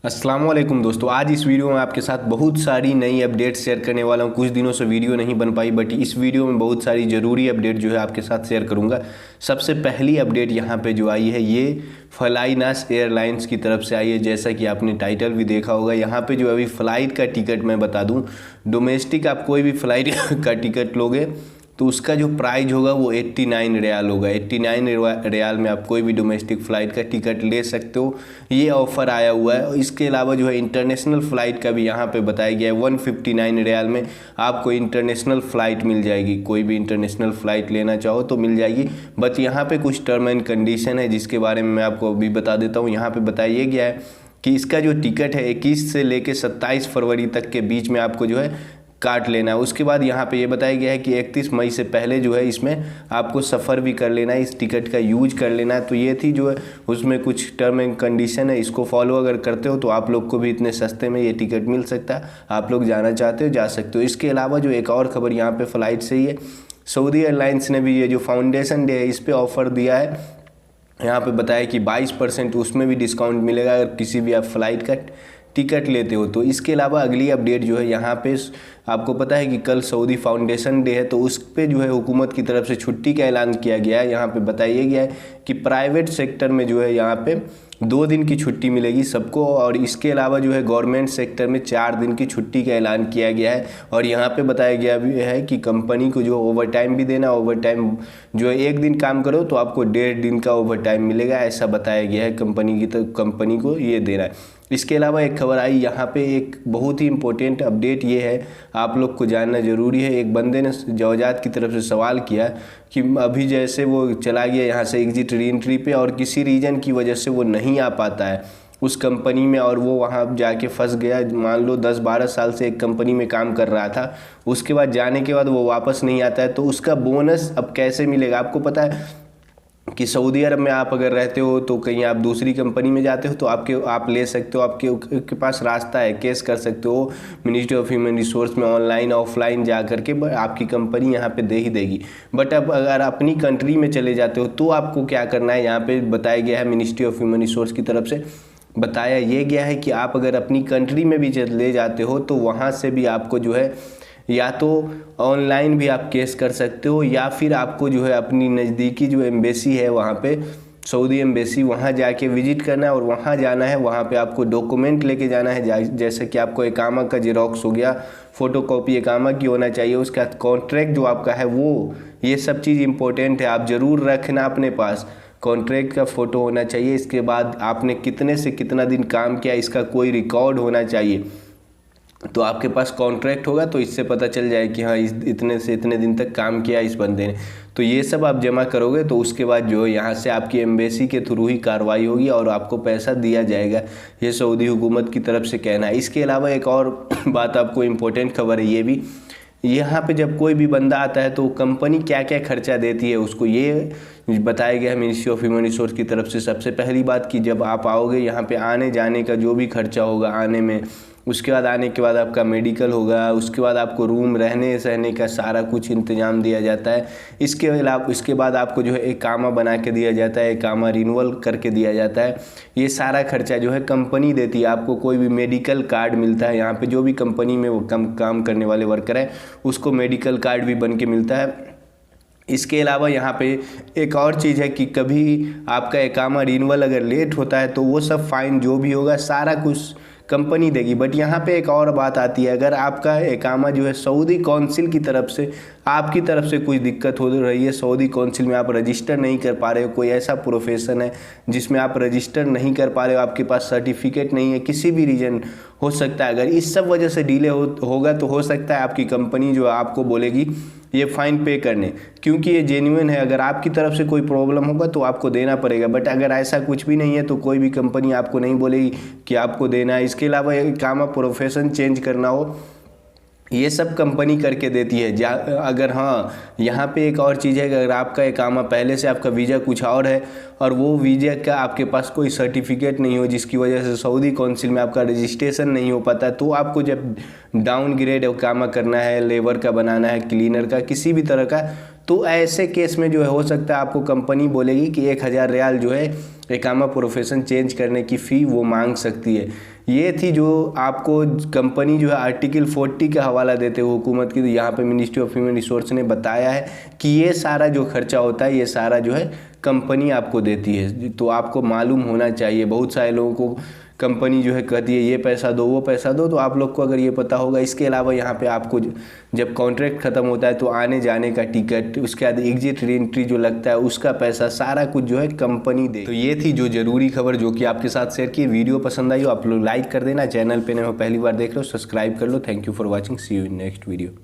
अस्सलाम वालेकुम दोस्तों, आज इस वीडियो में आपके साथ बहुत सारी नई अपडेट शेयर करने वाला हूं। कुछ दिनों से वीडियो नहीं बन पाई, बट इस वीडियो में बहुत सारी ज़रूरी अपडेट जो है आपके साथ शेयर करूंगा। सबसे पहली अपडेट यहां पे जो आई है ये फ्लाइनास एयरलाइंस की तरफ से आई है। जैसा कि आपने टाइटल भी देखा होगा, यहाँ पे जो अभी फ़्लाइट का टिकट मैं बता दूँ, डोमेस्टिक आप कोई भी फ़्लाइट का टिकट लोगे तो उसका जो प्राइस होगा वो 89 रियाल होगा। 89 रियाल में आप कोई भी डोमेस्टिक फ़्लाइट का टिकट ले सकते हो। ये ऑफ़र आया हुआ है। इसके अलावा जो है इंटरनेशनल फ़्लाइट का भी यहाँ पे बताया गया है। 159 रियाल में आपको इंटरनेशनल फ़्लाइट मिल जाएगी। कोई भी इंटरनेशनल फ़्लाइट लेना चाहो तो मिल जाएगी। बट यहाँ पे कुछ टर्म एंड कंडीशन है जिसके बारे में मैं आपको अभी बता देता हूँ। यहाँ पर बताया गया है कि इसका जो टिकट है 21 से लेकर 27 फरवरी तक के बीच में आपको जो है काट लेना है। उसके बाद यहाँ पे ये बताया गया है कि 31 मई से पहले जो है इसमें आपको सफ़र भी कर लेना है, इस टिकट का यूज कर लेना है। तो ये थी जो है उसमें कुछ टर्म एंड कंडीशन है, इसको फॉलो अगर करते हो तो आप लोग को भी इतने सस्ते में ये टिकट मिल सकता है। आप लोग जाना चाहते हो जा सकते हो। इसके अलावा जो एक और खबर यहाँ पर फ़्लाइट से ही है, सऊदी एयरलाइंस ने भी ये जो फाउंडेशन डे है इस पर ऑफ़र दिया है। यहाँ पे बताया कि 22% उसमें भी डिस्काउंट मिलेगा अगर किसी भी आप फ़्लाइट का टिकट लेते हो तो। इसके अलावा अगली अपडेट जो है यहाँ पे आपको पता है कि कल सऊदी फाउंडेशन डे है, तो उस पे जो है हुकूमत की तरफ से छुट्टी का ऐलान किया गया है। यहाँ पे बताया गया है कि प्राइवेट सेक्टर में जो है यहाँ पे 2 दिन की छुट्टी मिलेगी सबको, और इसके अलावा जो है गवर्नमेंट सेक्टर में 4 दिन की छुट्टी का ऐलान किया गया है। और यहाँ पे बताया गया भी है कि कंपनी को जो ओवर टाइम भी देना, ओवर टाइम जो है 1 दिन काम करो तो आपको 1.5 दिन का ओवर टाइम मिलेगा, ऐसा बताया गया है कंपनी की। तो कंपनी को ये देना है। इसके अलावा एक खबर आई यहाँ पे, एक बहुत ही इम्पोर्टेंट अपडेट ये है, आप लोग को जानना ज़रूरी है। एक बंदे ने जवाजात की तरफ से सवाल किया कि अभी जैसे वो चला गया यहाँ से एग्जिट री एंट्री पे और किसी रीज़न की वजह से वो नहीं आ पाता है उस कंपनी में, और वो वहाँ जाके फंस गया। मान लो 10-12 साल से एक कंपनी में काम कर रहा था, उसके बाद जाने के बाद वो वापस नहीं आता है, तो उसका बोनस अब कैसे मिलेगा? आपको पता है कि सऊदी अरब में आप अगर रहते हो तो कहीं आप दूसरी कंपनी में जाते हो तो आप ले सकते हो, आपके पास रास्ता है, केस कर सकते हो मिनिस्ट्री ऑफ ह्यूमन रिसोर्स में, ऑनलाइन ऑफलाइन जा करके आपकी कंपनी यहाँ पे दे ही देगी। बट अब अगर अपनी कंट्री में चले जाते हो तो आपको क्या करना है, यहाँ पे बताया गया है मिनिस्ट्री ऑफ ह्यूमन रिसोर्स की तरफ से बताया ये गया है कि आप अगर अपनी कंट्री में भी ले जाते हो तो वहाँ से भी आपको जो है या तो ऑनलाइन भी आप केस कर सकते हो, या फिर आपको जो है अपनी नज़दीकी जो एम्बेसी है वहाँ पे सऊदी एम्बेसी, वहाँ जाके विजिट करना है और वहाँ जाना है। वहाँ पे आपको डॉक्यूमेंट लेके जाना है, जैसे कि आपको इकामा का जेरोक्स हो गया, फ़ोटोकॉपी इकामा की होना चाहिए, उसका कॉन्ट्रैक्ट जो आपका है वो, ये सब चीज़ इंपॉर्टेंट है, आप ज़रूर रखना अपने पास। कॉन्ट्रैक्ट का फ़ोटो होना चाहिए। इसके बाद आपने कितने से कितना दिन काम किया इसका कोई रिकॉर्ड होना चाहिए। तो आपके पास कॉन्ट्रैक्ट होगा तो इससे पता चल जाए कि हाँ इतने से इतने दिन तक काम किया इस बंदे ने। तो ये सब आप जमा करोगे तो उसके बाद जो यहाँ से आपकी एम्बेसी के थ्रू ही कार्रवाई होगी और आपको पैसा दिया जाएगा, ये सऊदी हुकूमत की तरफ से कहना है। इसके अलावा एक और बात आपको इम्पोर्टेंट खबर है ये भी, यहाँ पे जब कोई भी बंदा आता है तो कंपनी क्या क्या खर्चा देती है उसको ये बताया गया है मिनिस्ट्री ऑफ ह्यूमन रिसोर्स की तरफ से। सबसे पहली बात कि जब आप आओगे यहाँ पे आने जाने का जो भी खर्चा होगा आने में, उसके बाद आने के बाद आपका मेडिकल होगा, उसके बाद आपको रूम रहने सहने का सारा कुछ इंतजाम दिया जाता है। इसके अलावा इसके बाद आपको जो है इकामा बना के दिया जाता है, इकामा रिन्यूअल करके दिया जाता है। ये सारा खर्चा जो है कंपनी देती है। आपको कोई भी मेडिकल कार्ड मिलता है, यहाँ पे जो भी कंपनी में वो काम करने वाले वर्कर हैं उसको मेडिकल कार्ड भी बन के मिलता है। इसके अलावा यहाँ पे एक और चीज़ है कि कभी आपका इकामा रिन्यूअल अगर लेट होता है तो वो सब फाइन जो भी होगा सारा कुछ कंपनी देगी। बट यहाँ पे एक और बात आती है, अगर आपका इकामा जो है सऊदी कौंसिल की तरफ से आपकी तरफ से कुछ दिक्कत हो रही है, सऊदी कौंसिल में आप रजिस्टर नहीं कर पा रहे हो, कोई ऐसा प्रोफेशन है जिसमें आप रजिस्टर नहीं कर पा रहे हो, आपके पास सर्टिफिकेट नहीं है, किसी भी रीज़न हो सकता है, अगर इस सब वजह से डिले होगा तो हो सकता है आपकी कंपनी जो आपको बोलेगी ये फ़ाइन पे करने, क्योंकि ये जेन्युइन है। अगर आपकी तरफ से कोई प्रॉब्लम होगा तो आपको देना पड़ेगा। बट अगर ऐसा कुछ भी नहीं है तो कोई भी कंपनी आपको नहीं बोलेगी कि आपको देना है। इसके अलावा इकामा प्रोफेशन चेंज करना हो, ये सब कंपनी करके देती है। अगर हाँ यहाँ पे एक और चीज़ है कि अगर आपका इकामा पहले से आपका वीज़ा कुछ और है और वो वीज़ा का आपके पास कोई सर्टिफिकेट नहीं हो जिसकी वजह से सऊदी कौंसिल में आपका रजिस्ट्रेशन नहीं हो पाता, तो आपको जब डाउनग्रेड इकामा करना है, लेबर का बनाना है, क्लीनर का, किसी भी तरह का, तो ऐसे केस में जो है हो सकता है आपको कंपनी बोलेगी कि 1000 रियाल जो है इकामा प्रोफेशन चेंज करने की फ़ी वो मांग सकती है। ये थी जो आपको कंपनी जो है आर्टिकल 40 का हवाला देते हुए हुकूमत की, तो यहाँ पे मिनिस्ट्री ऑफ ह्यूमन रिसोर्स ने बताया है कि ये सारा जो खर्चा होता है ये सारा जो है कंपनी आपको देती है। तो आपको मालूम होना चाहिए, बहुत सारे लोगों को कंपनी जो है कहती है ये पैसा दो वो पैसा दो, तो आप लोग को अगर ये पता होगा। इसके अलावा यहाँ पे आपको जब कॉन्ट्रैक्ट ख़त्म होता है तो आने जाने का टिकट, उसके बाद एग्जिट एंट्री जो लगता है उसका पैसा, सारा कुछ जो है कंपनी दे। तो ये थी जो ज़रूरी खबर जो कि आपके साथ शेयर की। वीडियो पसंद आई हो आप लोग लाइक कर देना, चैनल पे नहीं हो पहली बार देख रहे हो सब्सक्राइब कर लो। Thank you for watching, see you in next video.